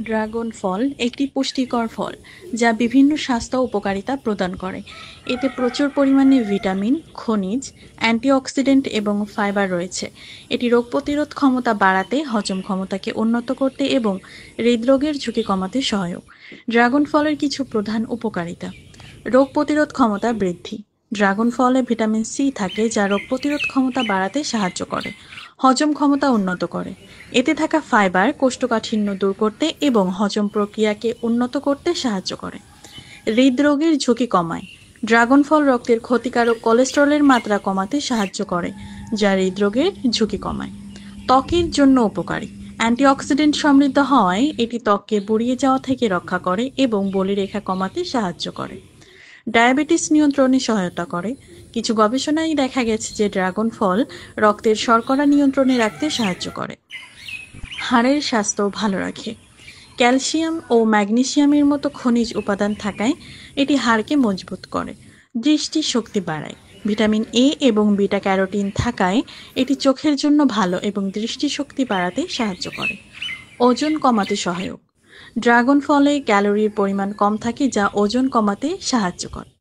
Dragon ফল একটি পুষ্টিকর ফল যা বিভিন্ন স্বাস্থ্য উপকারিতা প্রদান করে। এতে প্রচুর পরিমাণে ভিটামিন, খনিজ, অ্যান্টিঅক্সিডেন্ট এবং ফাইবার রয়েছে। এটি রোগ প্রতিরোধ ক্ষমতা বাড়াতে, হজম ক্ষমতাকে উন্নত করতে এবং হৃদরোগের ঝুঁকি কমাতে সহায়ক। ড্রাগন ফলের কিছু প্রধান উপকারিতা: রোগ প্রতিরোধ ক্ষমতা বৃদ্ধি। ড্রাগন ফলে ভিটামিন সি থাকে যা রোগ প্রতিরোধ ক্ষমতা বাড়াতে সাহায্য করে। হজম ক্ষমতা উন্নত করে। এতে থাকা ফাইবার কোষ্ঠকাঠিন্য দূর করতে এবং হজম প্রক্রিয়াকে উন্নত করতে সাহায্য করে। হৃদরোগের ঝুঁকি কমায়। ড্রাগন ফল রক্তের ক্ষতিকারক কোলেস্টেরলের মাত্রা কমাতে সাহায্য করে, যা হৃদরোগের ঝুঁকি কমায়। ত্বকের জন্য উপকারী। অ্যান্টিঅক্সিডেন্ট সমৃদ্ধ হওয়ায় এটি ত্বককে বুড়িয়ে যাওয়া থেকে রক্ষা করে এবং বলিরেখা কমাতে সাহায্য করে। ডায়াবেটিস নিয়ন্ত্রণে সহায়তা করে। কিছু গবেষণায় দেখা গেছে যে ড্রাগন ফল রক্তের শর্করা নিয়ন্ত্রণে রাখতে সাহায্য করে। হাড়ের স্বাস্থ্য ভালো রাখে। ক্যালসিয়াম ও ম্যাগনেসিয়ামের মতো খনিজ উপাদান থাকায় এটি হাড়কে মজবুত করে। দৃষ্টিশক্তি বাড়ায়। ভিটামিন এ এবং বিটা ক্যারোটিন থাকায় এটি চোখের জন্য ভালো এবং দৃষ্টিশক্তি বাড়াতে সাহায্য করে। ওজন কমাতে সহায়ক। ড্রাগন ফলে ক্যালোরির পরিমাণ কম থাকে যা ওজন কমাতে সাহায্য করে।